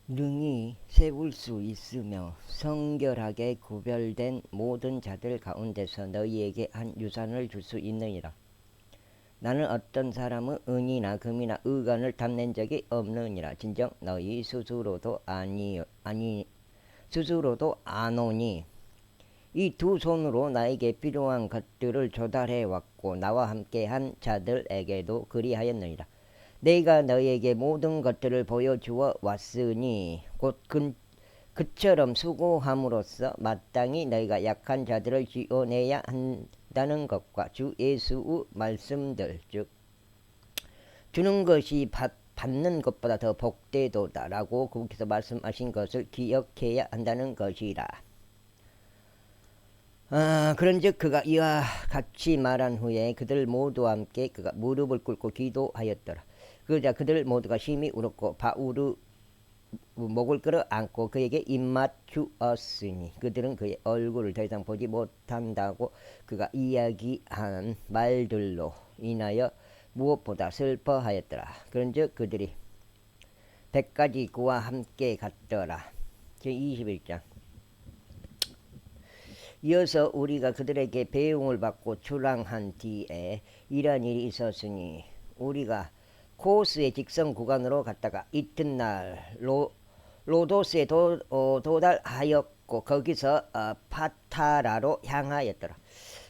능히 세울 수 있으며 성결하게 구별된 모든 자들 가운데서 너희에게 한 유산을 줄 수 있느니라. 나는 어떤 사람의 은이나 금이나 의관을 탐낸 적이 없느니라. 진정 너희 스스로도 아노니 이 두 손으로 나에게 필요한 것들을 조달해 왔고 나와 함께 한 자들에게도 그리하였느니라. 내가 너희에게 모든 것들을 보여주어 왔으니 곧 그처럼 수고함으로써 마땅히 너희가 약한 자들을 지어내야 한다는 것과 주 예수의 말씀들 즉 주는 것이 받는 것보다 더 복되도다라고 거기서 말씀하신 것을 기억해야 한다는 것이라. 그런즉 그가 이와 같이 말한 후에 그들 모두와 함께 그가 무릎을 꿇고 기도하였더라. 그러자 그들 모두가 심히 울었고 바울의 목을 끌어안고 그에게 입맞추었으니 그들은 그의 얼굴을 더 이상 보지 못한다고 그가 이야기한 말들로 인하여 무엇보다 슬퍼하였더라. 그런즉 그들이 100가지 그와 함께 갔더라. 제21장. 이어서 우리가 그들에게 배웅을 받고 출항한 뒤에 이러한 일이 있었으니 우리가 코스의 직선 구간으로 갔다가 이튿날 로도스에 도달하였고 거기서 파타라로 향하였더라.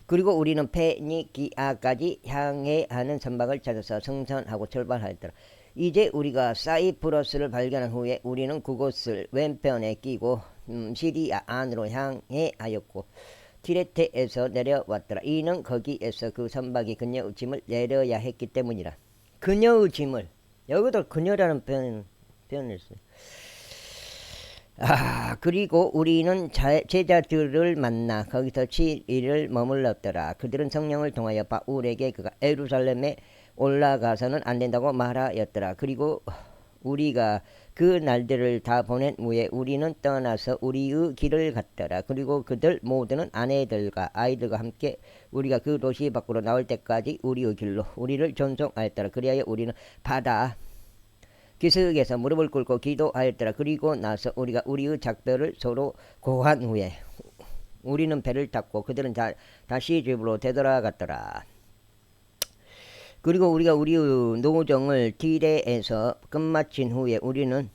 그리고 우리는 페니기아까지 향해 하는 선박을 찾아서 승선하고 출발하였더라. 이제 우리가 사이프러스를 발견한 후에 우리는 그곳을 왼편에 끼고 시리아 안으로 향해 하였고 티레테에서 내려왔더라. 이는 거기에서 그 선박이 그녀의 짐을 내려야 했기 때문이라. 그녀의 짐을 여기도 그녀라는 표현을 써요. 그리고 우리는 제자들을 만나 거기서 7일을 머물렀더라. 그들은 성령을 통하여 바울에게 그가 예루살렘에 올라가서는 안 된다고 말하였더라. 그리고 우리가 그 날들을 다 보낸 후에 우리는 떠나서 우리의 길을 갔더라. 그리고 그들 모두는 아내들과 아이들과 함께 우리가 그 도시 밖으로 나올 때까지 우리의 길로 우리를 전송하였더라. 그리하여 우리는 바다 기슭에서 무릎을 꿇고 기도하였더라. 그리고 나서 우리가 우리의 작별을 서로 고한 후에 우리는 배를 탔고 그들은 다시 집으로 되돌아갔더라. 그리고 우리가 우리의 노정을 디레에서 끝마친 후에 우리는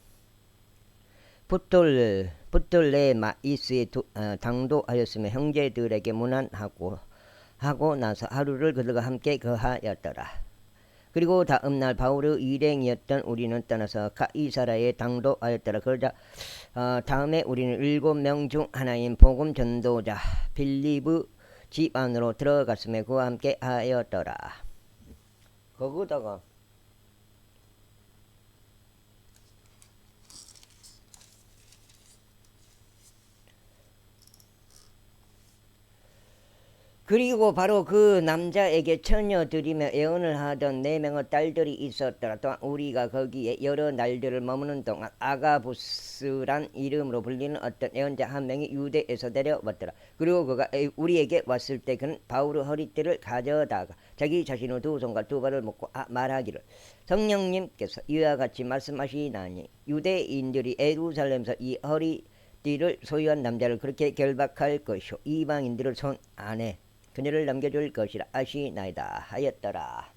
붙들레마이스에 당도하였으며 형제들에게 문안하고 나서 하루를 그들과 함께 거하였더라. 그리고 다음날 바울의 일행이었던 우리는 떠나서 가이사라에 당도하였더라. 그러자 다음에 우리는 7명 중 하나인 복음 전도자 빌립의 집 안으로 들어갔으며 그와 함께 하였더라. 거기다가 그리고 바로 그 남자에게 처녀들이며 애언을 하던 4명의 딸들이 있었더라. 또한 우리가 거기에 여러 날들을 머무는 동안 아가부스란 이름으로 불리는 어떤 애언자 한 명이 유대에서 내려왔더라. 그리고 그가 우리에게 왔을 때 그는 바울의 허리띠를 가져다가 자기 자신의 두 손과 두 발을 묶고 말하기를 성령님께서 이와 같이 말씀하시나니 유대인들이 예루살렘에서 이 허리띠를 소유한 남자를 그렇게 결박할 것이요 이방인들을 손 안에 그녀를 남겨줄 것이라 아시나이다 하였더라.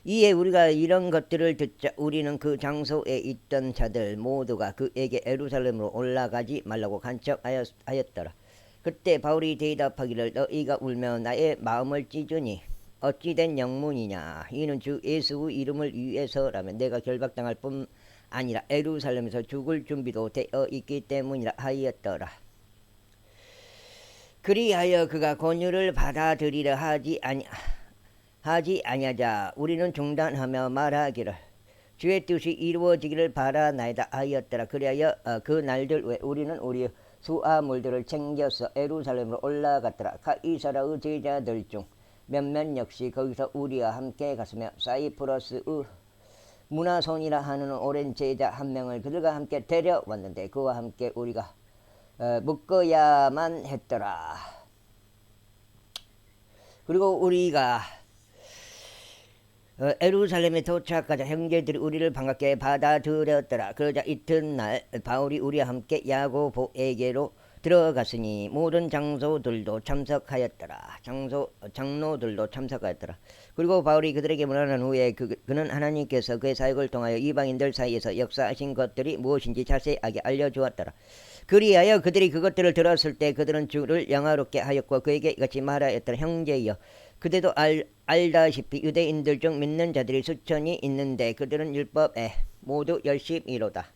이에 우리가 이런 것들을 듣자 우리는 그 장소에 있던 자들 모두가 그에게 예루살렘으로 올라가지 말라고 간척하였더라. 그때 바울이 대답하기를 너희가 울며 나의 마음을 찢으니 어찌된 영문이냐. 이는 주 예수의 이름을 위해서라면 내가 결박당할 뿐 아니라 예루살렘에서 죽을 준비도 되어 있기 때문이라 하였더라. 그리하여 그가 권유를 받아들이려 하지 아니하자 우리는 중단하며 말하기를 주의 뜻이 이루어지기를 바라나이다 하였더라. 그리하여 그 날들 외에 우리는 우리의 수하물들을 챙겨서 예루살렘으로 올라갔더라. 가이사라의 제자들 중 몇몇 역시 거기서 우리와 함께 갔으며 사이프러스의 문하손이라 하는 오랜 제자 한 명을 그들과 함께 데려왔는데 그와 함께 우리가 묶어야만 했더라. 그리고 우리가 에루살렘에 도착하자 형제들이 우리를 반갑게 받아들였더라. 그러자 이튿날 바울이 우리와 함께 야고보에게로 들어갔으니 모든 장로들도 참석하였더라. 장로들도 참석하였더라. 그리고 바울이 그들에게 문안한 후에 그는 하나님께서 그의 사역을 통하여 이방인들 사이에서 역사하신 것들이 무엇인지 자세하게 알려주었더라. 그리하여 그들이 그것들을 들었을 때 그들은 주를 영화롭게 하였고 그에게 이같이 말하였더라. 형제여, 그대도 알다시피 유대인들 중 믿는 자들이 수천이 있는데 그들은 율법에 모두 열심이로다.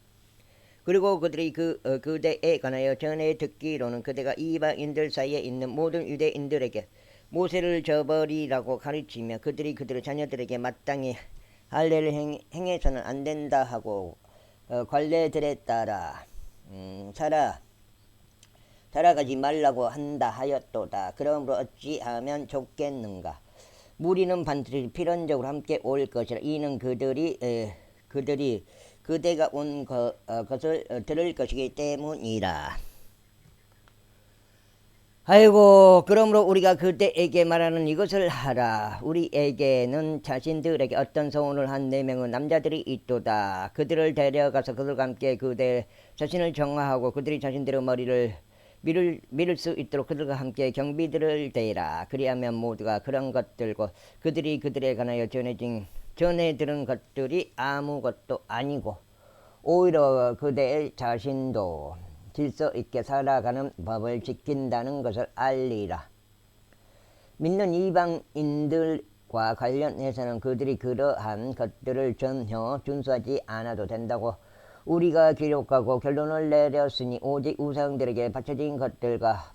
그리고 그들이 그대에 관하여 전해 듣기로는 그대가 이방인들 사이에 있는 모든 유대인들에게 모세를 저버리라고 가르치며 그들이 그들의 자녀들에게 마땅히 할례를 행해서는 안 된다 하고 관례들에 따라 살아가지 말라고 한다 하였도다. 그러므로 어찌하면 좋겠는가? 무리는 반드시 필연적으로 함께 올 것이라. 이는 그들이 그대가 온 것을 들을 것이기 때문이라. 아이고, 그러므로 우리가 그대에게 말하는 이것을 하라. 우리에게는 자신들에게 어떤 소원을 한 4명의 남자들이 있도다. 그들을 데려가서 그들과 함께 그대 자신을 정화하고 그들이 자신들의 머리를 밀을 수 있도록 그들과 함께 경비들을 대라. 그리하면 모두가 그런 것들과 그들이 그들에 관하여 전해 들은 것들이 아무것도 아니고 오히려 그대 자신도 질서 있게 살아가는 법을 지킨다는 것을 알리라. 믿는 이방인들과 관련해서는 그들이 그러한 것들을 전혀 준수하지 않아도 된다고 우리가 기록하고 결론을 내렸으니 오직 우상들에게 바쳐진 것들과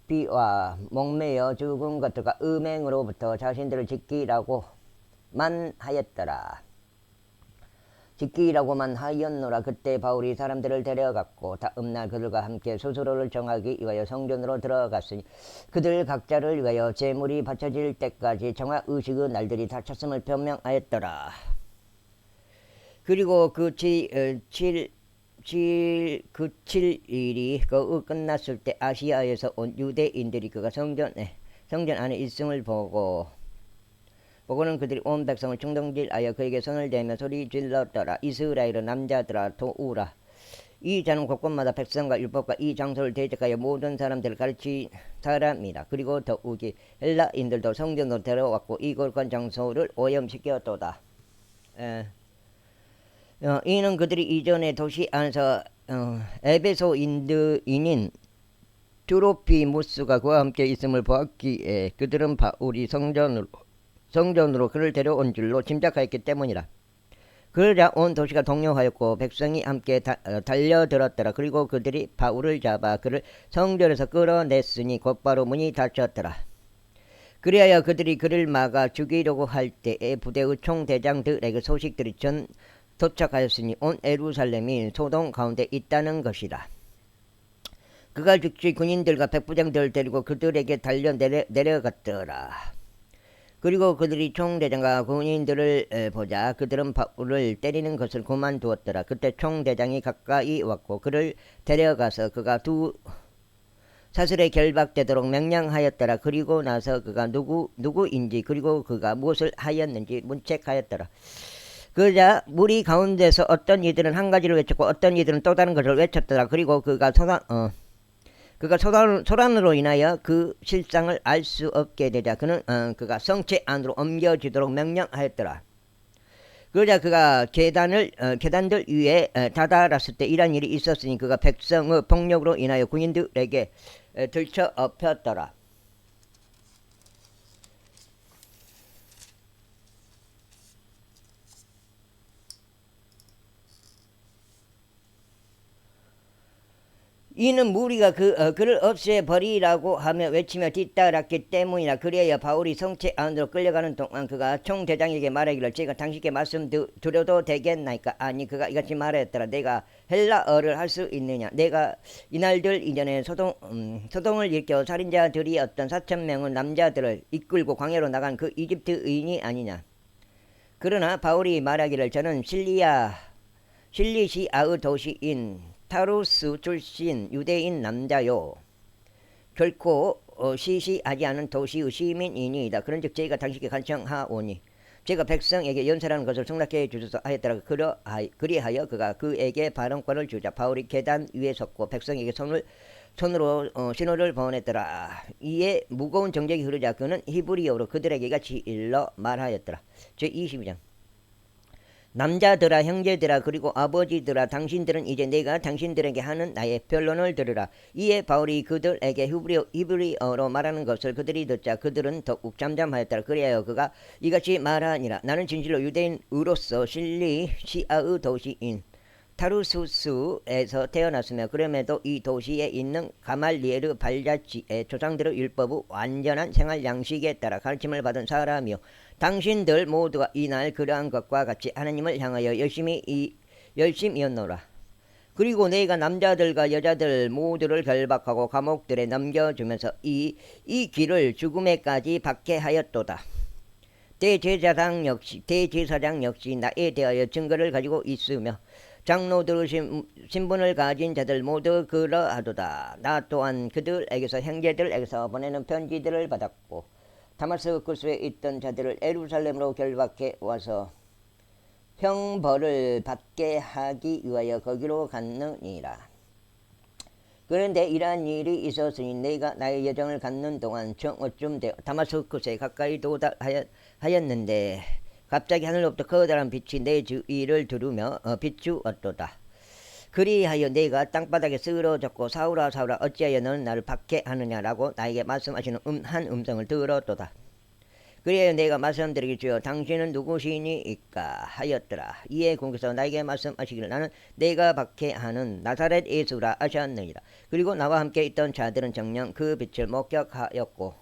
비와 목매여 죽은 것들과 음행으로부터 자신들을 지키라고만 하였노라. 그때 바울이 사람들을 데려갔고 다음날 그들과 함께 스스로를 정하기 위하여 성전으로 들어갔으니 그들 각자를 위하여 제물이 바쳐질 때까지 정화 의식의 날들이 다 찼음을 변명하였더라. 그리고 그 7일이 끝났을 때 아시아에서 온 유대인들이 그가 성전 안에 있음을 보고는 그들이 온 백성을 충동질하여 그에게 손을 대며 소리 질렀더라. 이스라엘의 남자들아 도우라. 이 자는 곳곳마다 백성과 율법과 이 장소를 대적하여 모든 사람들을 가르친 사람이라. 그리고 더욱이 헬라인들도 성전으로 데려왔고 이곳과 장소를 오염시켰도다. 이는 그들이 이전에 도시 안에서 에베소인인 트로피무스가 그와 함께 있음을 보았기에 그들은 바울이 성전으로 그를 데려온 줄로 짐작하였기 때문이라. 그러자 온 도시가 동요하였고 백성이 함께 달려들었더라. 그리고 그들이 바울을 잡아 그를 성전에서 끌어냈으니 곧바로 문이 닫혔더라. 그리하여 그들이 그를 막아 죽이려고 할 때에 부대의 총대장들에게 소식들이 도착하였으니 온 예루살렘이 소동 가운데 있다는 것이라. 그가 즉시 군인들과 백부장들을 데리고 그들에게 달려 내려갔더라. 그리고 그들이 총대장과 군인들을 보자 그들은 바울을 때리는 것을 그만두었더라. 그때 총대장이 가까이 왔고 그를 데려가서 그가 두 사슬에 결박되도록 명령하였더라. 그리고 나서 그가 누구인지 그리고 그가 무엇을 하였는지 문책하였더라. 그러자 무리 가운데서 어떤 이들은 한 가지를 외쳤고 어떤 이들은 또 다른 것을 외쳤더라. 그리고 그가 소란으로 인하여 그 실상을 알 수 없게 되자 그가 성체 안으로 옮겨지도록 명령하였더라. 그러자 그가 계단들 위에 다다랐을 때 이런 일이 있었으니 그가 백성의 폭력으로 인하여 군인들에게 들쳐 엎였더라. 이는 무리가 그를 없애버리라고 하며 외치며 뒤따랐기 때문이라. 그래야 바울이 성체 안으로 끌려가는 동안 그가 총대장에게 말하기를 제가 당신께 말씀드려도 되겠나이까? 아니 그가 이같이 말했더라. 내가 헬라어를 할 수 있느냐? 내가 이날들 이전에 소동을 일으켜 살인자들이었던 4,000명의 남자들을 이끌고 광야로 나간 그 이집트인이 아니냐? 그러나 바울이 말하기를 저는 실리시아의 도시인 타루스 출신 유대인 남자요 결코 시시하지 않은 도시의 시민이니이다. 그런즉 저희가 당신께 간청하오니 제가 백성에게 연설하는 것을 승낙해 주소서 하였더라. 그리하여 그가 그에게 발언권을 주자 바울이 계단 위에 섰고 백성에게 손으로 신호를 보냈더라. 이에 무거운 정적이 흐르자 그는 히브리어로 그들에게 같이 일러 말하였더라. 제22장. 남자들아 형제들아 그리고 아버지들아 당신들은 이제 내가 당신들에게 하는 나의 변론을 들으라. 이에 바울이 그들에게 히브리어로 말하는 것을 그들이 듣자 그들은 더욱 잠잠하였더라. 그리하여 그가 이같이 말하니라. 나는 진실로 유대인으로서 실리시아의 도시인 타르수스에서 태어났으며 그럼에도 이 도시에 있는 가말리엘의 발자취의 조상들의 율법의 완전한 생활 양식에 따라 가르침을 받은 사람이요 당신들 모두가 이날 그러한 것과 같이 하나님을 향하여 열심이었노라. 그리고 내가 남자들과 여자들 모두를 결박하고 감옥들에 넘겨주면서 이 길을 죽음에까지 박해하였도다. 대제사장 역시 나에 대하여 증거를 가지고 있으며 장로들의 신분을 가진 자들 모두 그러하도다. 나 또한 그들에게서 형제들에게서 보내는 편지들을 받았고 다마스쿠스에 있던 자들을 예루살렘으로 결박해 와서 형벌을 받게 하기 위하여 거기로 갔느니라. 그런데 이러한 일이 있었으니 내가 나의 여정을 갖는 동안 정오쯤 되어 다마스쿠스에 가까이 도달하였는데 갑자기 하늘로부터 커다란 빛이 내 주위를 두르며 비추었도다. 그리하여 내가 땅바닥에 쓰러졌고 사울아 사울아 어찌하여 너는 나를 박해하느냐라고 나에게 말씀하시는 한 음성을 들었도다. 그리하여 내가 말씀드리기 주여 당신은 누구시니이까 하였더라. 이에 공께서 나에게 말씀하시기를 나는 내가 박해하는 나사렛 예수라 하셨느니라. 그리고 나와 함께 있던 자들은 정녕 그 빛을 목격하였고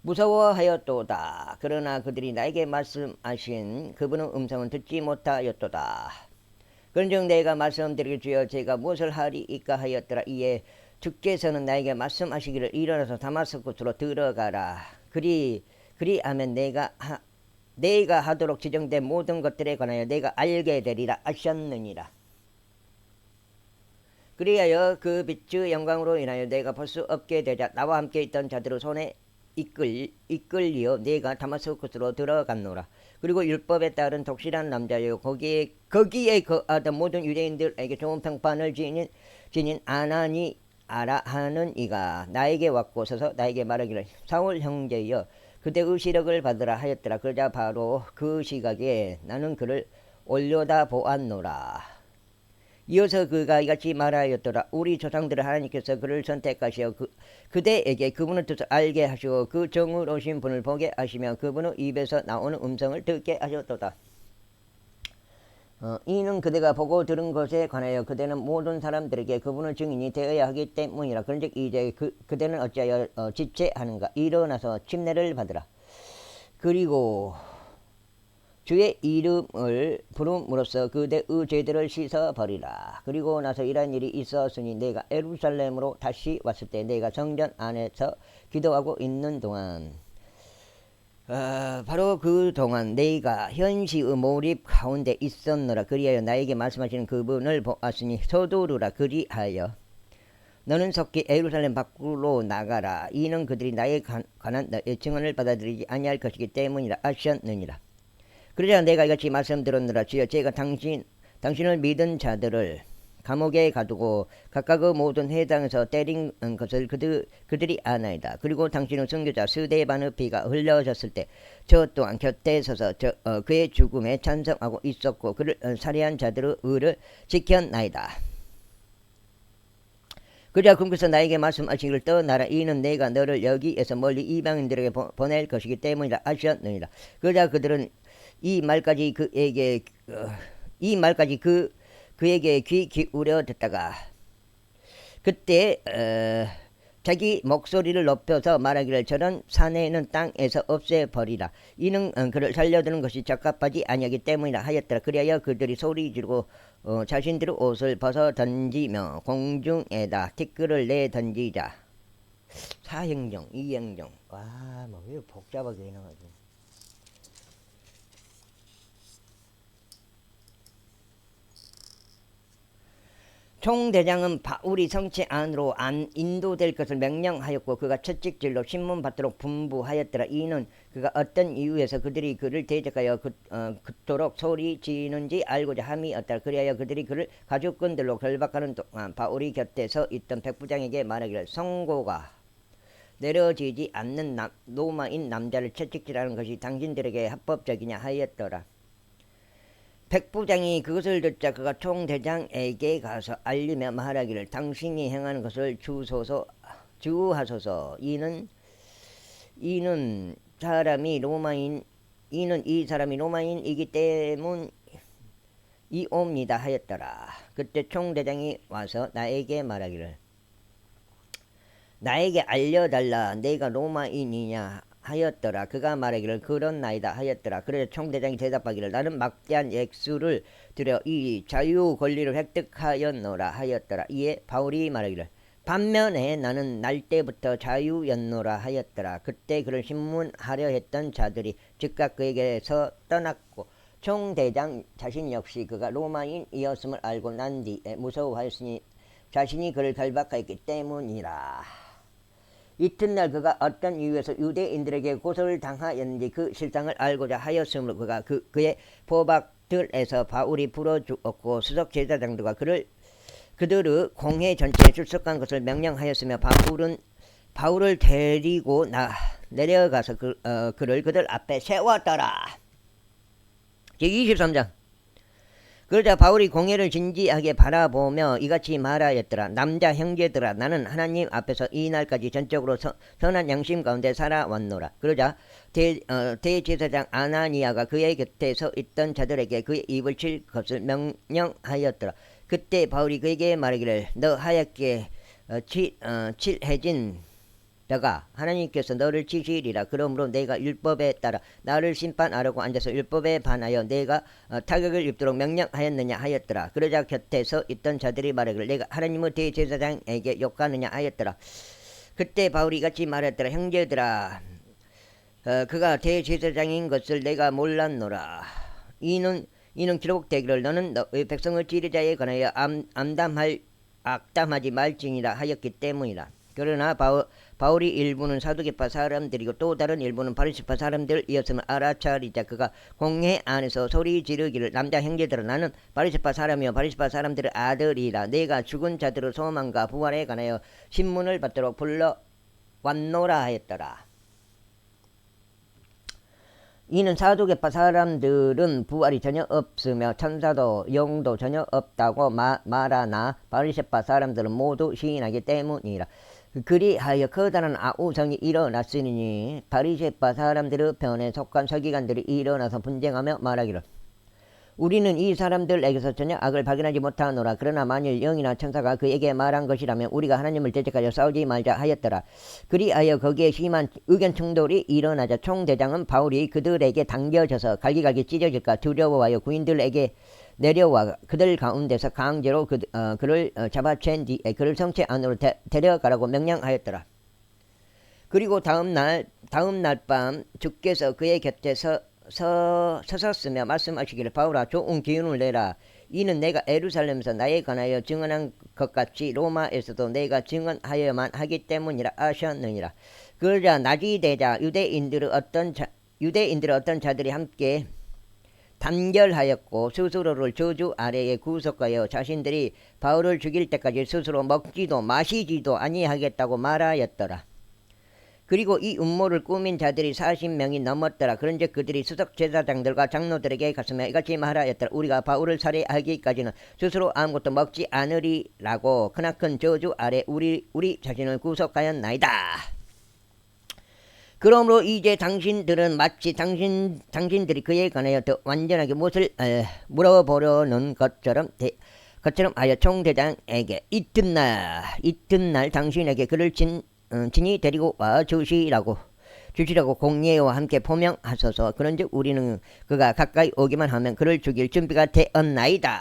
무서워하였도다. 그러나 그들이 나에게 말씀하신 그분의 음성은 듣지 못하였도다. 그런즉 내가 말씀드리기 주여 제가 무엇을 하리이까 하였더라. 이에 주께서는 나에게 말씀하시기를 일어나서 다마스쿠스로 들어가라. 그리하면 내가 하도록 지정된 모든 것들에 관하여 내가 알게 되리라 하셨느니라. 그리하여 그 빛의 영광으로 인하여 내가 볼 수 없게 되자 나와 함께 있던 자들의 손에 이끌리어 내가 다마스쿠스로 들어갔노라. 그리고 율법에 따른 독실한 남자여 거기에 거하던 모든 유대인들에게 좋은 평판을 지닌 아나니아라 하는 이가 나에게 왔고 서서 나에게 말하기를 사울 형제여 그대의 시력을 받으라 하였더라. 그러자 바로 그 시각에 나는 그를 올려다 보았노라. 이어서 그가 이같이 말하였더라. 우리 조상들을 하나님께서 그를 선택하시어 그대에게 그분의 뜻을 알게 하시고 그 정의로우신 분을 보게 하시며 그분의 입에서 나오는 음성을 듣게 하셨도다. 이는 그대가 보고 들은 것에 관하여 그대는 모든 사람들에게 그분의 증인이 되어야 하기 때문이라. 그런즉 이제 그대는 어찌하여 지체하는가. 일어나서 침례를 받으라. 그리고 주의 이름을 부름으로써 그대의 죄들을 씻어버리라. 그리고 나서 이러한 일이 있었으니 내가 예루살렘으로 다시 왔을 때 내가 성전 안에서 기도하고 있는 동안 바로 그 동안 내가 현시의 몰입 가운데 있었노라. 그리하여 나에게 말씀하시는 그분을 보았으니 서두르라. 그리하여 너는 속히 예루살렘 밖으로 나가라. 이는 그들이 나에 관한 너의 증언을 받아들이지 아니할 것이기 때문이라 하셨느니라. 그러자 내가 이같이 말씀드렸노라. 주여 제가 당신을 믿은 자들을 감옥에 가두고 각각의 모든 회당에서 때린 것을 그들이 아나이다. 그리고 당신의 선교자 스데반의 피가 흘려졌을 때 저 또한 곁에 서서 그의 죽음에 찬성하고 있었고 그를 살해한 자들의 의를 지켰나이다. 그러자 금께서 나에게 말씀하시기를 떠나라. 이는 내가 너를 여기에서 멀리 이방인들에게 보낼 것이기 때문이라 하셨느니라. 그러자 그들은 이 말까지 그에게 귀 기울여 듣다가 그때 자기 목소리를 높여서 말하기를 저런 사내는 땅에서 없애버리라. 이는 그를 살려두는 것이 적합하지 아니하기 때문이라 하였더라. 그리하여 그들이 소리 지르고 자신들의 옷을 벗어 던지며 공중에다 티끌을 내 던지자. 사행정, 이행정. 와, 뭐 왜 복잡하게 해놔가지고. 총대장은 바울이 성체 안으로 인도될 것을 명령하였고 그가 채찍질로 신문 받도록 분부하였더라. 이는 그가 어떤 이유에서 그들이 그를 대적하여 그토록 소리지는지 알고자 함이 없더라. 그리하여 그들이 그를 가죽끈들로 결박하는 동안 바울이 곁에 서 있던 백부장에게 말하기를 성고가 내려지지 않는 로마인 남자를 채찍질하는 것이 당신들에게 합법적이냐 하였더라. 백부장이 그것을 듣자 그가 총대장에게 가서 알리며 말하기를 당신이 행하는 것을 주하소서. 이는 이 사람이 로마인이기 때문이옵니다 하였더라. 그때 총대장이 와서 나에게 말하기를 나에게 알려달라. 내가 로마인이냐 하였더라. 그가 말하기를 그렇나이다 하였더라. 그래서 총대장이 대답하기를 나는 막대한 액수를 들여 이 자유 권리를 획득하였노라 하였더라. 이에 바울이 말하기를 반면에 나는 날 때부터 자유였노라 하였더라. 그때 그를 신문하려 했던 자들이 즉각 그에게서 떠났고 총대장 자신 역시 그가 로마인이었음을 알고 난 뒤에 무서워하였으니 자신이 그를 결박하였기 때문이라. 이튿날 그가 어떤 이유에서 유대인들에게 고소를 당하였는지 그 실상을 알고자 하였으므로 그가 그의 포박들에서 바울이 풀어주었고 수석 제사장들과 그들의 공회 전체에 출석한 것을 명령하였으며 바울을 데리고 내려가서 그들 앞에 세웠더라. 제23장. 그러자 바울이 공회를 진지하게 바라보며 이같이 말하였더라. 남자 형제들아, 나는 하나님 앞에서 이 날까지 전적으로 선한 양심 가운데 살아왔노라. 그러자 대제사장 아나니아가 그의 곁에 서 있던 자들에게 그의 입을 칠 것을 명령하였더라. 그때 바울이 그에게 말하기를 너 하얗게 칠해진 자가 하나님께서 너를 치시리라. 그러므로 내가 율법에 따라 나를 심판하려고 앉아서 율법에 반하여 내가 타격을 입도록 명령하였느냐 하였더라. 그러자 곁에 서 있던 자들이 말하기를 내가 하나님의 대제사장에게 욕하느냐 하였더라. 그때 바울이 같이 말했더라. 형제들아, 그가 대제사장인 것을 내가 몰랐노라. 이는 기록되기를 너는 너의 백성을 지리자에 관하여 악담하지 말지니라 하였기 때문이라. 그러나 바울이 일부는 사두개파 사람들이고 또 다른 일부는 바리새파 사람들이었음을 알아차리자 그가 공회 안에서 소리 지르기를 남자 형제들아, 나는 바리새파 사람이요 바리새파 사람들의 아들이라. 내가 죽은 자들의 소망과 부활에 관하여 신문을 받도록 불러왔노라 하였더라. 이는 사두개파 사람들은 부활이 전혀 없으며 천사도 영도 전혀 없다고 말하나 바리새파 사람들은 모두 시인하기 때문이라. 그리하여 커다란 아우성이 일어났으니 바리새파 사람들의 편에 속한 서기관들이 일어나서 분쟁하며 말하기를 우리는 이 사람들에게서 전혀 악을 발견하지 못하노라. 그러나 만일 영이나 천사가 그에게 말한 것이라면 우리가 하나님을 대적하여 싸우지 말자 하였더라. 그리하여 거기에 심한 의견 충돌이 일어나자 총대장은 바울이 그들에게 당겨져서 갈기갈기 찢어질까 두려워하여 구인들에게 내려와 그들 가운데서 강제로 그를 잡아챈 뒤에 그를 성체 안으로 데려가라고 명령하였더라. 그리고 다음 날 밤 주께서 그의 곁에 서섰으며 말씀하시기를 바울아, 좋은 기운을 내라. 이는 내가 예루살렘에서 나에 관하여 증언한 것 같이 로마에서도 내가 증언하여야만 하기 때문이라 하셨느니라. 그러자 낮이 되자 유대인들의 어떤 자들이 함께 단결하였고 스스로를 저주 아래에 구속하여 자신들이 바울을 죽일 때까지 스스로 먹지도 마시지도 아니하겠다고 말하였더라. 그리고 이 음모를 꾸민 자들이 40명이 넘었더라. 그런즉 그들이 수석 제사장들과 장로들에게 갔으며 이같이 말하였더라. 우리가 바울을 살해하기까지는 스스로 아무것도 먹지 않으리라고 크나큰 저주 아래 우리 자신을 구속하였나이다. 그러므로 이제 당신들은 마치 당신들이 그에 관하여 더 완전하게 무엇을 물어보려는 것처럼 하여 총대장에게 이튿날 당신에게 그를 진히 데리고 와 주시라고 공예와 함께 포명하소서. 그런즉 우리는 그가 가까이 오기만 하면 그를 죽일 준비가 되었나이다.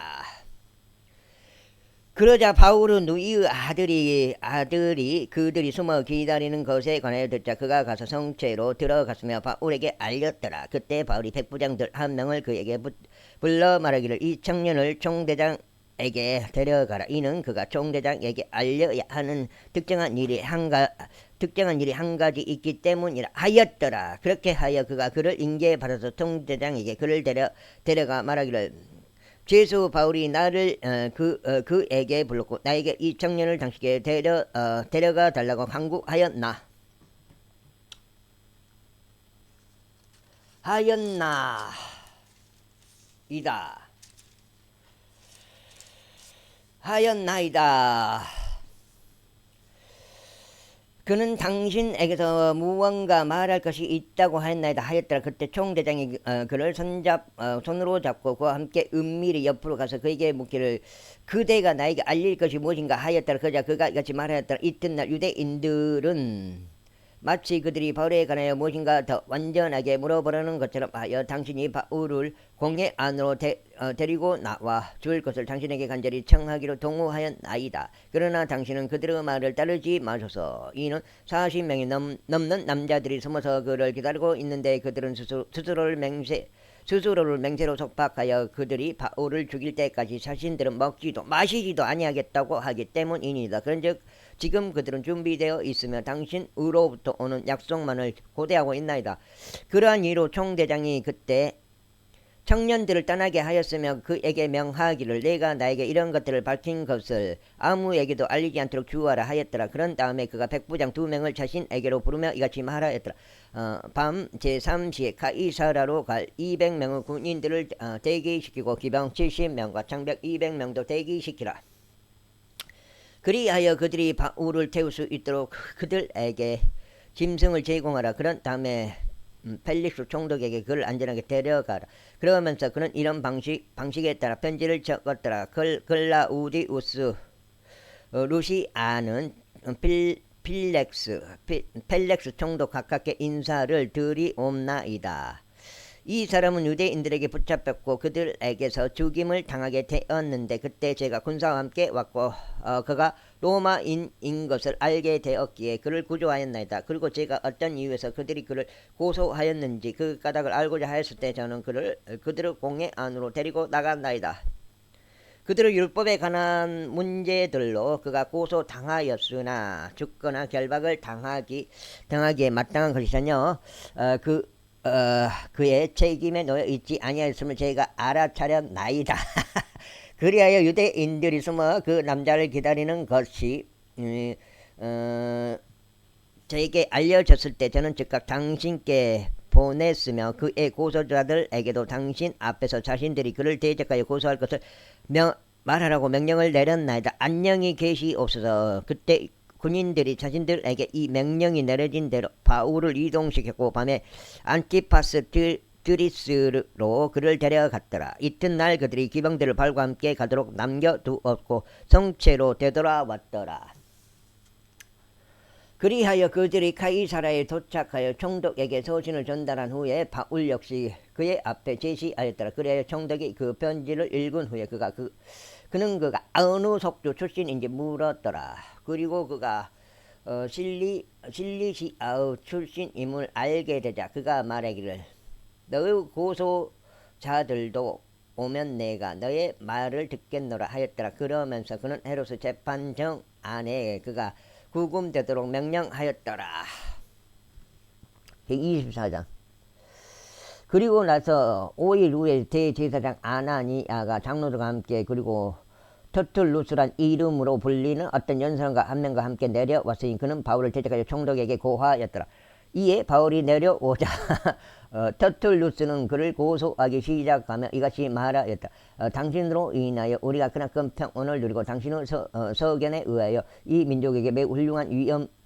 그러자 바울은 누이의 아들이 그들이 숨어 기다리는 것에 관하여 듣자 그가 가서 성체로 들어갔으며 바울에게 알렸더라. 그때 바울이 백부장들 한 명을 그에게 불러 말하기를 이 청년을 총대장 그들에게 데려가라. 이는 그가 총대장에게 알려야 하는 특정한 일이 한 가지 있기 때문이라 하였더라. 그렇게 하여 그가 그를 인계받아서 총대장에게 그를 데려가 말하기를, 죄수 바울이 나를 그에게 불렀고 나에게 이 청년을 당신께 데려가 달라고 간구하였나 하였나이다. 그는 당신에게서 무언가 말할 것이 있다고 하였나이다 하였더라. 그때 총대장이 그를 손으로 잡고 그와 함께 은밀히 옆으로 가서 그에게 묻기를, 그대가 나에게 알릴 것이 무엇인가 하였더라. 그러자 그가 이같이 말하였더라. 이튿날 유대인들은 마치 그들이 바울에 관하여 무엇인가 더 완전하게 물어보려는 것처럼 하여 당신이 바울을 공회 안으로 데리고 나와 줄 것을 당신에게 간절히 청하기로 동의하였나이다. 그러나 당신은 그들의 말을 따르지 마소서. 이는 40명이 넘는 남자들이 숨어서 그를 기다리고 있는데 그들은 스스로를 맹세로 속박하여 그들이 바울을 죽일 때까지 자신들은 먹지도 마시지도 아니하겠다고 하기 때문이니이다. 그런즉 지금 그들은 준비되어 있으며 당신으로부터 오는 약속만을 고대하고 있나이다. 그러한 이유로 총대장이 그때 청년들을 떠나게 하였으며 그에게 명하기를, 내가 나에게 이런 것들을 밝힌 것을 아무에게도 알리지 않도록 주어라 하였더라. 그런 다음에 그가 백부장 2명을 자신에게로 부르며 이같이 말하였더라. 밤 제3시에 카이사라로 갈 200명의 군인들을 대기시키고 기병 70명과 장벽 200명도 대기시키라. 그리하여 그들이 바울을 태울 수 있도록 그들에게 짐승을 제공하라. 그런 다음에 펠릭스 총독에게 그를 안전하게 데려가라. 그러면서 그는 이런 방식에 따라 편지를 적었더라. 글라우디우스 루시아는 펠렉스 총독 가깝게 인사를 드리옵나이다. 이 사람은 유대인들에게 붙잡혔고 그들에게서 죽임을 당하게 되었는데 그때 제가 군사와 함께 왔고 그가 로마인인 것을 알게 되었기에 그를 구조하였나이다. 그리고 제가 어떤 이유에서 그들이 그를 고소하였는지 그 까닭을 알고자 하였을 때 저는 그들을 공회 안으로 데리고 나간나이다. 그들의 율법에 관한 문제들로 그가 고소당하였으나 죽거나 결박을 당하기에 마땅한 것이잖여. 그의 책임에 놓여 있지 아니하였음을 제가 알아차렸나이다. 그리하여 유대인들이 숨어 그 남자를 기다리는 것이 저에게 알려졌을 때 저는 즉각 당신께 보냈으며 그의 고소자들에게도 당신 앞에서 자신들이 그를 대적하여 고소할 것을 말하라고 명령을 내렸나이다. 안녕히 계시옵소서. 그때 군인들이 자신들에게 이 명령이 내려진 대로 바울을 이동시켰고 밤에 안티파스 드리스로 그를 데려갔더라. 이튿날 그들이 기병들을 발과 함께 가도록 남겨두었고 성체로 되돌아왔더라. 그리하여 그들이 카이사라에 도착하여 총독에게 소신을 전달한 후에 바울 역시 그의 앞에 제시하였더라. 그리하여 총독이 그 편지를 읽은 후에 그는 어느 속주 출신인지 물었더라. 그리고 그가 실리시아의 출신임을 알게 되자 그가 말하기를, 너의 고소자들도 오면 내가 너의 말을 듣겠노라 하였더라. 그러면서 그는 헤롯의 재판정 안에 그가 구금되도록 명령하였더라. 24장. 그리고 나서 5일 후에 대제사장 아나니아가 장로들과 함께 그리고 터툴루스란 이름으로 불리는 어떤 연사람과 한 명과 함께 내려왔으니 그는 바울을 대적하여 총독에게 고하였더라. 이에 바울이 내려오자 터툴루스는 그를 고소하기 시작하며 이같이 말하였다. 당신으로 인하여 우리가 그나큰 평온을 누리고 당신의 서견에 의하여 이 민족에게 매우 훌륭한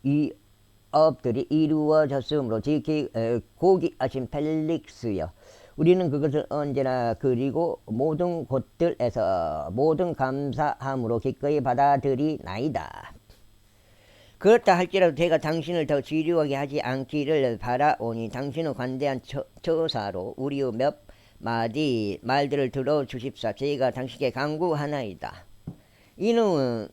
위업들이 이루어졌으므로 지키 고귀하신 펠릭스여, 우리는 그것을 언제나 그리고 모든 곳들에서 모든 감사함으로 기꺼이 받아들이나이다. 그렇다 할지라도 제가 당신을 더 지루하게 하지 않기를 바라오니 당신의 관대한 처사로 우리의 몇 마디 말들을 들어주십사. 제가 당신께 간구하나이다. 이는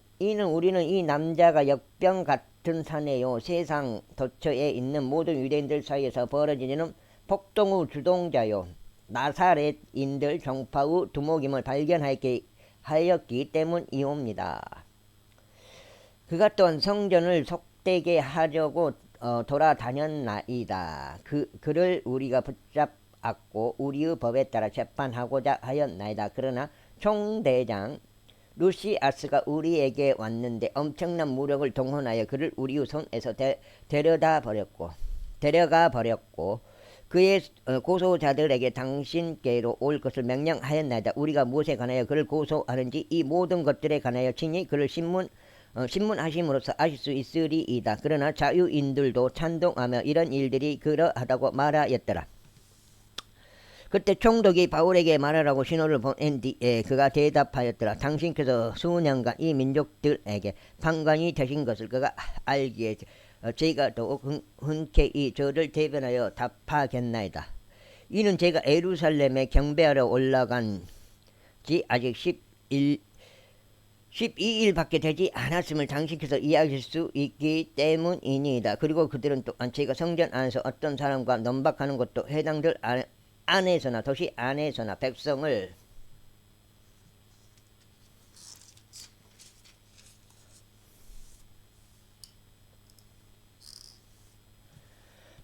우리는 이 남자가 역병 같은 사내요 세상 도처에 있는 모든 유대인들 사이에서 벌어지는 폭동의 주동자요 나사렛인들 종파의 두목임을 발견하였기에 하였기 때문이옵니다. 그가 또한 성전을 속되게 하려고 돌아다녔나이다. 그를 우리가 붙잡았고 우리의 법에 따라 재판하고자 하였나이다. 그러나 총대장 루시아스가 우리에게 왔는데 엄청난 무력을 동원하여 그를 우리의 손에서 데려가 버렸고 그의 고소자들에게 당신께로 올 것을 명령하였나이다. 우리가 무엇에 관하여 그를 고소하는지 이 모든 것들에 관하여 친히 그를 신문하심으로써 아실 수 있으리이다. 그러나 자유인들도 찬동하며 이런 일들이 그러하다고 말하였더라. 그때 총독이 바울에게 말하라고 신호를 보낸 뒤에 그가 대답하였더라. 당신께서 수년간 이 민족들에게 판관이 되신 것을 그가 알기에 제가 더욱 흔쾌히 저를 대변하여 답하겠나이다. 이는 제가 예루살렘에 경배하러 올라간 지 아직 12일밖에 되지 않았음을 당신께서 이해하실 수 있기 때문이니이다. 그리고 그들은 또한 제가 성전 안에서 어떤 사람과 논박하는 것도 회당들 안에서나 도시 안에서나 백성을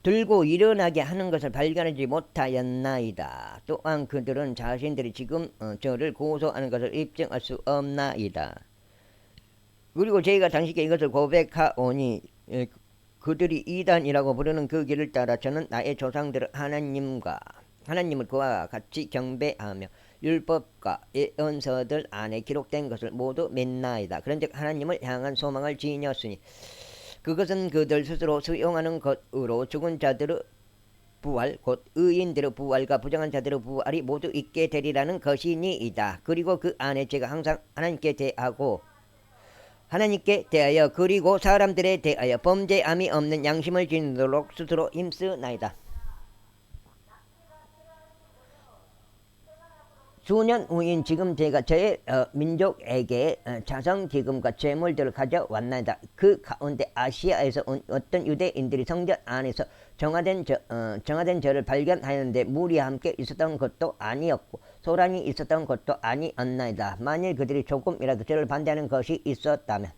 들고 일어나게 하는 것을 발견하지 못하였나이다. 또한 그들은 자신들이 지금 저를 고소하는 것을 입증할 수 없나이다. 그리고 저희가 당신께 이것을 고백하오니 그들이 이단이라고 부르는 그 길을 따라 저는 나의 조상들을 하나님을 그와 같이 경배하며 율법과 예언서들 안에 기록된 것을 모두 믿나이다. 그런즉 하나님을 향한 소망을 지녔으니 그것은 그들 스스로 수용하는 것으로 죽은 자들의 부활 곧 의인들의 부활과 부정한 자들의 부활이 모두 있게 되리라는 것이니이다. 그리고 그 안에 제가 항상 하나님께 대하여 그리고 사람들에 대하여 범죄함이 없는 양심을 지니도록 스스로 힘쓰나이다. 수년 후인 지금 제가 저의 민족에게 자성기금과 재물들을 가져왔나이다. 그 가운데 아시아에서 온 어떤 유대인들이 성전 안에서 정화된 저를 발견하였는데 무리와 함께 있었던 것도 아니었고 소란이 있었던 것도 아니었나이다. 만일 그들이 조금이라도 저를 반대하는 것이 있었다면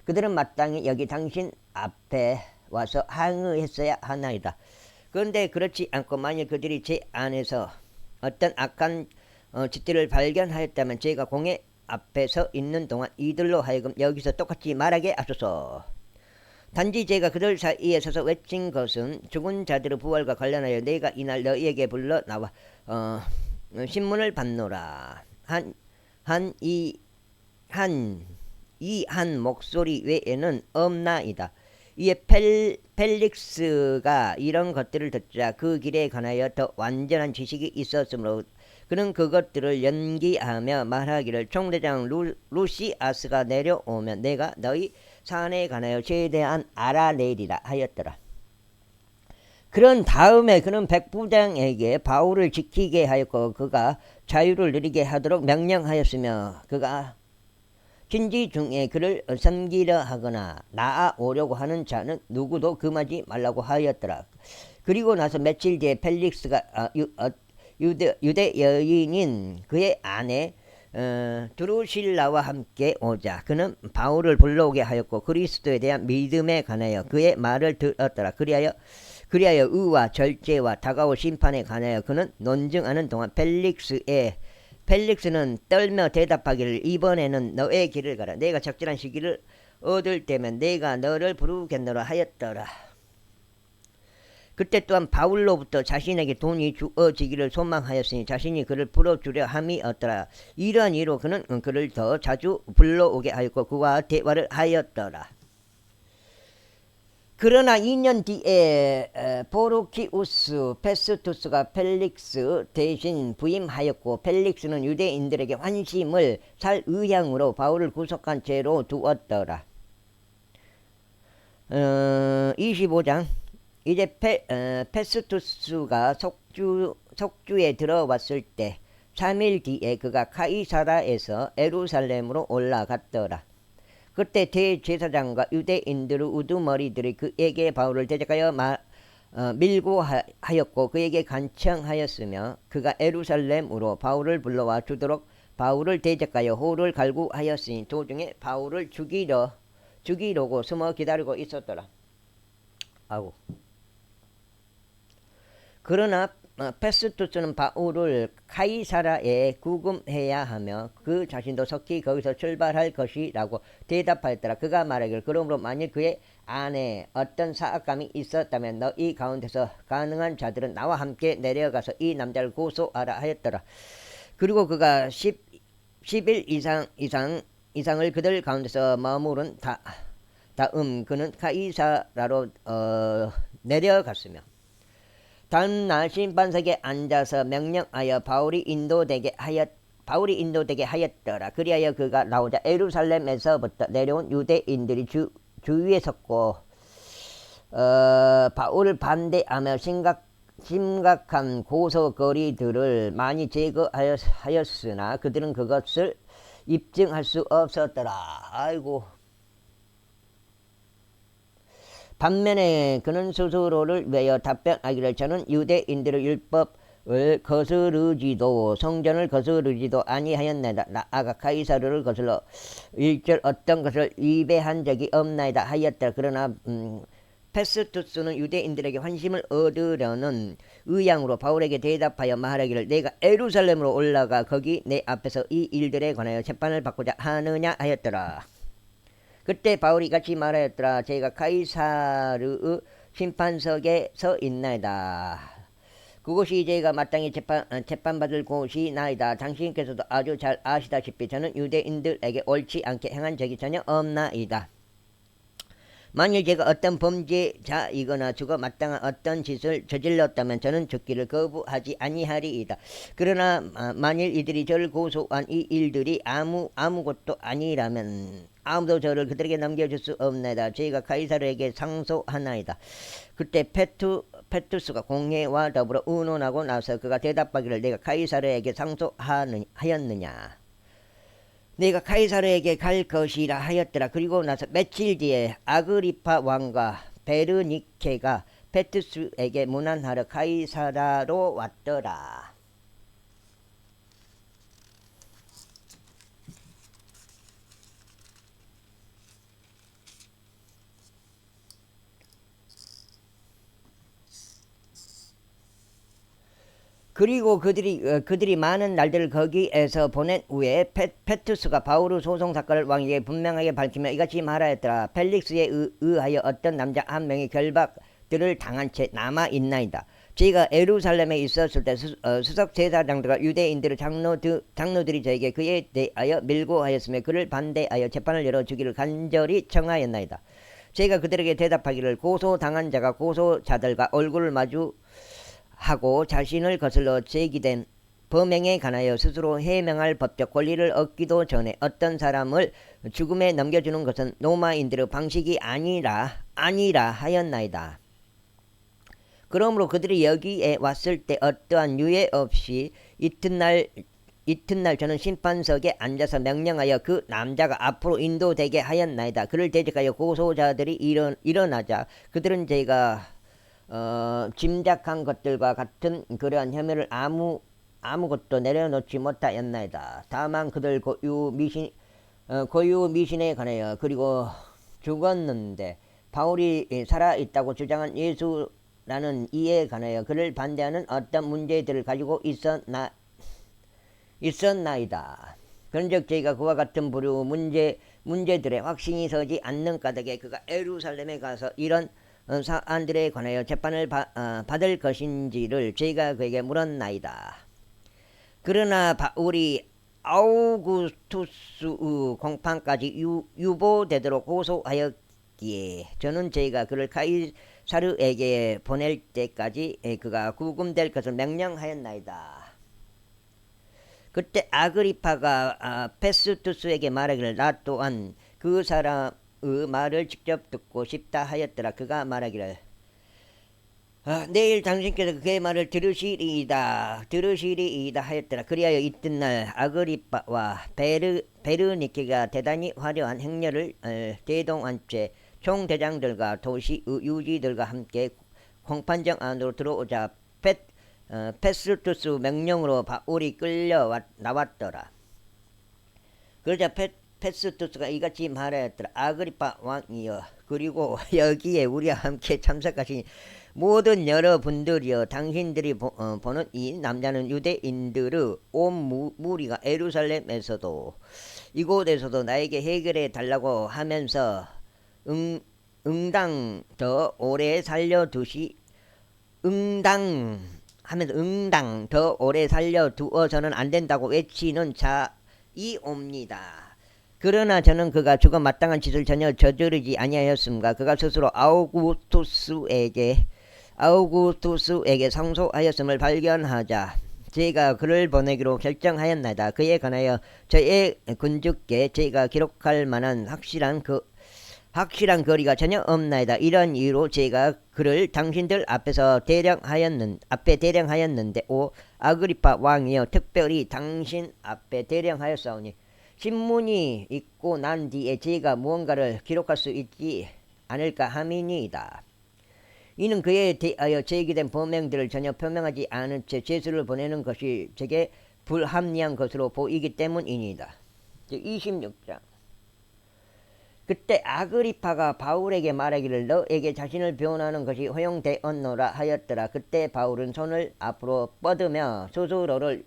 그들은 마땅히 여기 당신 앞에 와서 항의했어야 하나이다. 그런데 그렇지 않고 만일 그들이 제 안에서 어떤 악한 짓들을 발견하였다면 제가 공회 앞에 서 있는 동안 이들로 하여금 여기서 똑같이 말하게 하소서. 단지 제가 그들 사이에 서서 외친 것은 죽은 자들의 부활과 관련하여 내가 이날 너희에게 불러 나와 신문을 받노라 한 목소리 외에는 없나이다. 이에 펠릭스가 이런 것들을 듣자 그 길에 관하여 더 완전한 지식이 있었으므로 그는 그것들을 연기하며 말하기를 총대장 루시아스가 내려오면 내가 너희 사안에 관하여 최대한 알아내리라 하였더라. 그런 다음에 그는 백부장에게 바울을 지키게 하였고 그가 자유를 누리게 하도록 명령하였으며 그가 진지 중에 그를 섬기려 하거나 나아오려고 하는 자는 누구도 금하지 말라고 하였더라. 그리고 나서 며칠 뒤에 펠릭스가 유대 여인인 그의 아내 드루실라와 함께 오자 그는 바울을 불러오게 하였고 그리스도에 대한 믿음에 관하여 그의 말을 들었더라. 그리하여 의와 절제와 다가올 심판에 관하여 그는 논증하는 동안 펠릭스는 떨며 대답하기를 이번에는 너의 길을 가라. 내가 적절한 시기를 얻을 때면 내가 너를 부르겠노라 하였더라. 그때 또한 바울로부터 자신에게 돈이 주어지기를 소망하였으니 자신이 그를 풀어주려 함이었더라. 이러한 이유로 그는 그를 더 자주 불러오게 하였고 그와 대화를 하였더라. 그러나 2년 뒤에 포르키우스 페스투스가 펠릭스 대신 부임하였고 펠릭스는 유대인들에게 환심을 살 의향으로 바울을 구속한 채로 두었더라. 25장 이제 페스투스가 속주에 들어왔을 때 3일 뒤에 그가 카이사라에서 에루살렘으로 올라갔더라. 그때 대제사장과 유대인들의 우두머리들이 그에게 바울을 대적하여 밀고 하였고 그에게 간청하였으며 그가 에루살렘으로 바울을 불러와 주도록 바울을 대적하여 호를 갈구하였으니 도중에 바울을 죽이려고 숨어 기다리고 있었더라. 아고. 그러나 페스투스는 바울을 카이사라에 구금해야 하며 그 자신도 석히 거기서 출발할 것이라고 대답하였더라. 그가 말하기를 그러므로 만일 그의 안에 어떤 사악감이 있었다면 너희 가운데서 가능한 자들은 나와 함께 내려가서 이 남자를 고소하라 하였더라. 그리고 그가 10일 이상을 그들 가운데서 머무른 다음 그는 카이사라로 내려갔으며 다음 날 심판석에 앉아서 명령하여 바울이 인도되게 하였더라. 그리하여 그가 나오자 예루살렘에서부터 내려온 유대인들이 주위에 섰고 바울을 반대하며 심각한 고소거리들을 많이 제거하였으나 그들은 그것을 입증할 수 없었더라. 아이고. 반면에 그는 스스로를 위하여 답변하기를 저는 유대인들의 율법을 거스르지도 성전을 거스르지도 아니하였나이다. 나아가 카이사르를 거슬러 일절 어떤 것을 위배한 적이 없나이다 하였더라. 그러나 페스투스는 유대인들에게 환심을 얻으려는 의향으로 바울에게 대답하여 말하기를 내가 예루살렘으로 올라가 거기 내 앞에서 이 일들에 관하여 재판을 받고자 하느냐 하였더라. 그때 바울이 같이 말하였더라. 제가 카이사르의 심판석에 서 있나이다. 그곳이 제가 마땅히 재판받을 곳이나이다. 당신께서도 아주 잘 아시다시피 저는 유대인들에게 옳지 않게 행한 적이 전혀 없나이다. 만일 제가 어떤 범죄자이거나 죽어 마땅한 어떤 짓을 저질렀다면 저는 죽기를 거부하지 아니하리이다. 그러나 만일 이들이 저를 고소한 이 일들이 아무것도 아니라면 아무도 저를 그들에게 넘겨줄 수 없나이다. 저희가 카이사르에게 상소하나이다. 그때 페투스가 공회와 더불어 의논하고 나서 그가 대답하기를 내가 카이사르에게 상소하였느냐. 내가 카이사르에게 갈 것이라 하였더라. 그리고 나서 며칠 뒤에 아그리파 왕과 베르니케가 페투스에게 문안하러 카이사라로 왔더라. 그리고 그들이 많은 날들을 거기에서 보낸 후에 페투스가 바울의 소송 사건을 왕에게 분명하게 밝히며 이같이 말하였더라. 펠릭스에 의하여 어떤 남자 한 명이 결박들을 당한 채 남아 있나이다. 저희가 예루살렘에 있었을 때 수석 제사장들과 유대인들의 장로들이 저에게 그에 대하여 밀고하였으며 그를 반대하여 재판을 열어주기를 간절히 청하였나이다. 저희가 그들에게 대답하기를 고소당한 자가 고소자들과 얼굴을 마주하고 자신을 거슬러 제기된 범행에 관하여 스스로 해명할 법적 권리를 얻기도 전에 어떤 사람을 죽음에 넘겨주는 것은 로마인들의 방식이 아니라 하였나이다. 그러므로 그들이 여기에 왔을 때 어떠한 유예 없이 이튿날 저는 심판석에 앉아서 명령하여 그 남자가 앞으로 인도되게 하였나이다. 그를 대적하여 고소자들이 일어나자 그들은 제가 짐작한 것들과 같은 그러한 혐의를 아무것도 내려놓지 못하였나이다. 다만 그들 고유 미신에 관하여 그리고 죽었는데 바울이 살아있다고 주장한 예수라는 이에 관하여 그를 반대하는 어떤 문제들을 가지고 있었나이다. 그런즉 저희가 그와 같은 부류 문제들에 확신이 서지 않는 까닭에 그가 예루살렘에 가서 이런 사안들에 관하여 재판을 받을 것인지를 저희가 그에게 물었나이다. 그러나 바울이 아우구스투스의 공판까지 유보되도록 고소하였기에 저는 저희가 그를 카이사르에게 보낼 때까지 그가 구금될 것을 명령하였나이다. 그때 아그리파가 페스투스에게 말하기를 나 또한 그 사람의 말을 직접 듣고 싶다 하였더라. 그가 말하기를 내일 당신께서 그의 말을 들으시리이다 하였더라. 그리하여 이튿날 아그리파와 베르니케가 대단히 화려한 행렬을 대동한 채 총대장들과 도시 유지들과 함께 공판정 안으로 들어오자 페스투스 명령으로 바울이 끌려 나왔더라. 그러자 페스투스가 이같이 말하였더라. 아그리파 왕이여, 그리고 여기에 우리와 함께 참석하신 모든 여러분들이여, 당신들이 보는 이 남자는 유대인들의 온 무리가 예루살렘에서도 이곳에서도 나에게 해결해 달라고 하면서 응당 더 오래 살려두시 응당 하면서 응당 더 오래 살려두어서는 안 된다고 외치는 자이옵니다. 그러나 저는 그가 죽어 마땅한 짓을 전혀 저지르지 아니하였음과 그가 스스로 아우구스투스에게 상소하였음을 발견하자 제가 그를 보내기로 결정하였나이다. 그에 관하여 저의 군주께 제가 기록할 만한 확실한 거리가 전혀 없나이다. 이런 이유로 제가 그를 당신들 앞에서 대령하였는데 오 아그리파 왕이여, 특별히 당신 앞에 대령하였사오니 신문이 있고 난 뒤에 제가 무언가를 기록할 수 있지 않을까 함이니이다. 이는 그에 대하여 제기된 범행들을 전혀 표명하지 않은 채 죄수를 보내는 것이 제게 불합리한 것으로 보이기 때문이니이다. 26장. 그때 아그리파가 바울에게 말하기를 너에게 자신을 변호하는 것이 허용되었노라 하였더라. 그때 바울은 손을 앞으로 뻗으며 스스로를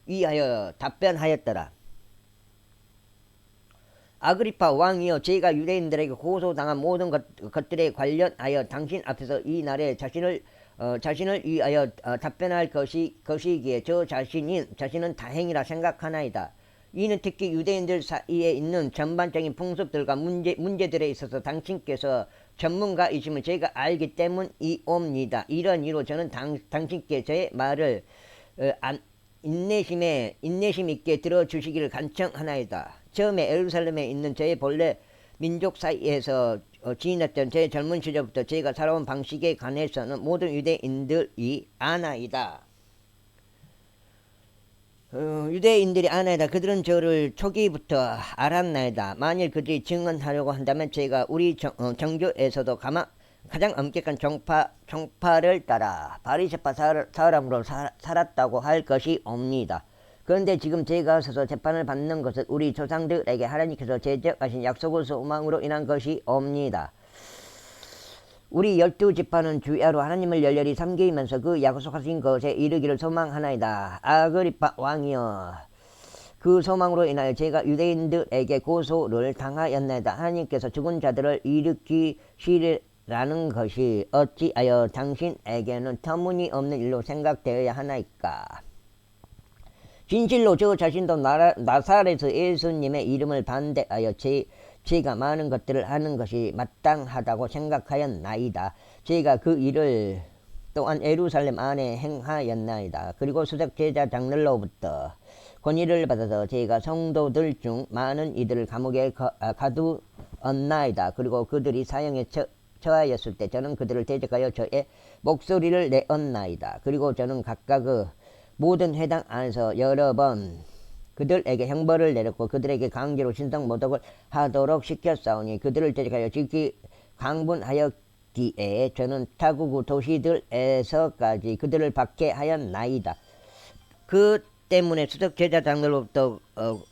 위하여 답변하였더라. 아그리파 왕이여, 제가 유대인들에게 고소당한 모든 것들에 관련하여 당신 앞에서 이 날에 자신을 위하여 답변할 것이기에 자신은 다행이라 생각하나이다. 이는 특히 유대인들 사이에 있는 전반적인 풍습들과 문제들에 있어서 당신께서 전문가이심을 제가 알기 때문이옵니다. 이런 이유로 저는 당신께 저의 말을 인내심 있게 들어주시기를 간청하나이다. 처음에 예루살렘에 있는 저의 본래 민족 사이에서 지냈던 제 젊은 시절부터 제가 살아온 방식에 관해서는 모든 유대인들이 아나이다. 유대인들이 아나이다. 그들은 저를 초기부터 알았나이다. 만일 그들이 증언하려고 한다면 제가 우리 정교에서도 가장 엄격한 종파를 따라 바리새파 사람으로 살았다고 할 것이옵니다. 그런데 지금 제가 서서 재판을 받는 것은 우리 조상들에게 하나님께서 제적하신 약속의 소망으로 인한 것이옵니다. 우리 12지파는 주야로 하나님을 열렬히 섬기면서 그 약속하신 것에 이르기를 소망하나이다. 아그리파 왕이여, 그 소망으로 인하여 제가 유대인들에게 고소를 당하였나이다. 하나님께서 죽은 자들을 일으키시리라는 것이 어찌하여 당신에게는 터무니없는 일로 생각되어야 하나이까? 진실로 저 자신도 나사렛 예수님의 이름을 반대하여 제가 많은 것들을 하는 것이 마땅하다고 생각하였나이다. 제가 그 일을 또한 예루살렘 안에 행하였나이다. 그리고 수석 제자 장로로부터 권위를 받아서 제가 성도들 중 많은 이들을 감옥에 가두었나이다. 그리고 그들이 사형에 처하였을 때 저는 그들을 대적하여 저의 목소리를 내었나이다. 그리고 저는 각각 모든 회당 안에서 여러 번 그들에게 형벌을 내렸고 그들에게 강제로 신성 모독을 하도록 시켰사오니 그들을 대적하여 지키 강분하였기에 저는 타국 도시들에서까지 그들을 박해하였나이다. 그 때문에 수석 제자 장로로부터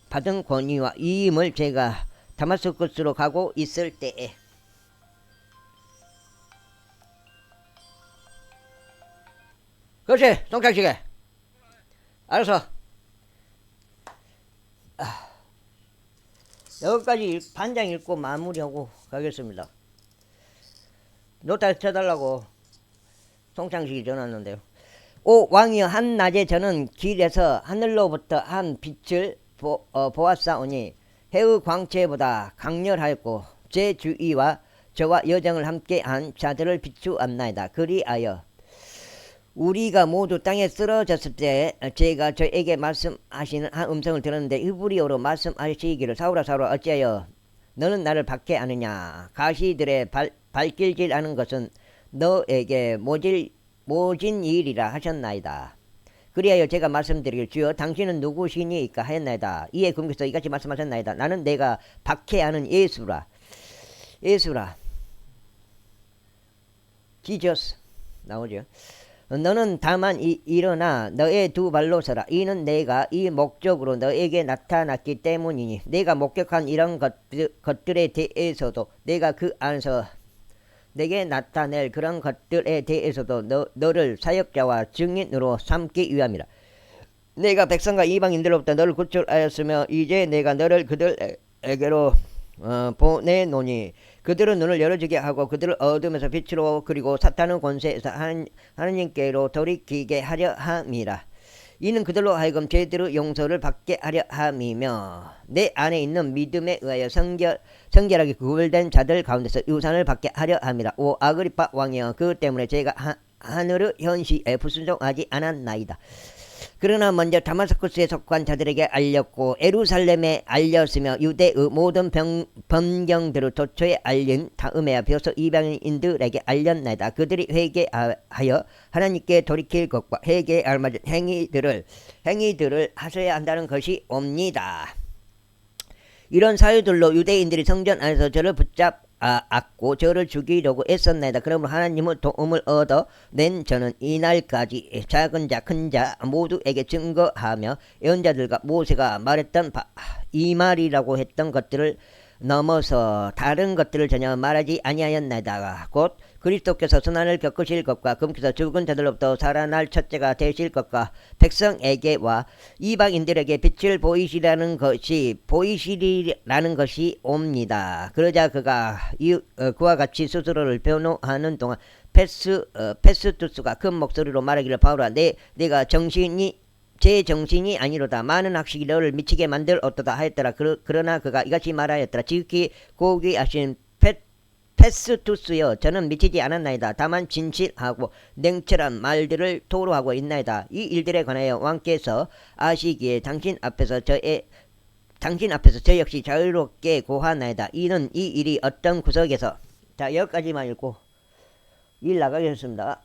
받은 권위와 이임을 제가 다마스쿠스로 가고 있을 때에 그렇지, 송창식에 알았어. 여기까지 반장 읽고 마무리하고 가겠습니다. 노트 쳐달라고 송창식이 전화했는데요. 오 왕이여, 한낮에 저는 길에서 하늘로부터 한 빛을 보았사오니 해의 광채보다 강렬하였고 제 주위와 저와 여정을 함께한 자들을 비추었나이다. 그리하여 우리가 모두 땅에 쓰러졌을 때 제가 저에게 말씀하시는 한 음성을 들었는데 히브리어로 말씀하시기를 사울아 사울아 어찌하여 너는 나를 박해하느냐. 가시들의 발길질하는 것은 너에게 모진 일이라 하셨나이다. 그리하여 제가 말씀드리길 주여 당신은 누구시니까 하였나이다. 이에 그분께서 이같이 말씀하셨나이다. 나는 내가 박해하는 예수라. 지저스 나오죠. 너는 다만 일어나 너의 두 발로 서라. 이는 내가 이 목적으로 너에게 나타났기 때문이니 내가 목격한 이런 것들에 대해서도 내가 그 안에서 내게 나타낼 그런 것들에 대해서도 너를 사역자와 증인으로 삼기 위함이라. 내가 백성과 이방인들로부터 너를 구출하였으며 이제 내가 너를 그들에게로 보내노니 그들은 눈을 열어주게 하고 그들을 어둠에서 빛으로 그리고 사탄의 권세에서 하느님께로 돌이키게 하려 함이라. 이는 그들로 하여금 죄들의 용서를 받게 하려 함이며 내 안에 있는 믿음에 의하여 성결하게 구별된 자들 가운데서 유산을 받게 하려 함이라. 오 아그리파 왕이여, 그 때문에 제가 하늘의 현시에 불순종하지 않았나이다. 그러나 먼저 다마스쿠스에 속한 자들에게 알렸고 예루살렘에 알렸으며 유대의 모든 범경들을 도처에 알린 다음에야 비로소 이방인들에게 알렸나이다. 그들이 회개하여 하나님께 돌이킬 것과 회개에 알맞은 행위들을 하셔야 한다는 것이 옵니다. 이런 사유들로 유대인들이 성전 안에서 저를 붙잡았고 저를 죽이려고 애썼나이다. 그러므로 하나님의 도움을 얻어낸 저는 이날까지 작은 자 큰 자 모두에게 증거하며 예언자들과 모세가 말했던 이 말이라고 했던 것들을 넘어서 다른 것들을 전혀 말하지 아니하였나이다. 곧 그리스도께서 선한을 겪으실 것과 그분께서 죽은 자들로부터 살아날 첫째가 되실 것과 백성에게와 이방인들에게 빛을 보이시라는 것이 옵니다. 그러자 그와 같이 스스로를 변호하는 동안 페스투스가 큰 목소리로 말하기를 바울아 내가 제 정신이 아니로다. 많은 학식이 너를 미치게 만들었도다 하였더라. 그러나 그가 이같이 말하였더라. 지극히 고귀하신 페스투스여, 저는 미치지 않았나이다. 다만 진실하고 냉철한 말들을 토로하고 있나이다. 이 일들에 관하여 왕께서 아시기에 당신 앞에서 저 역시 자유롭게 고하나이다. 이 일이 어떤 구석에서 자 여기까지만 읽고 일 나가겠습니다.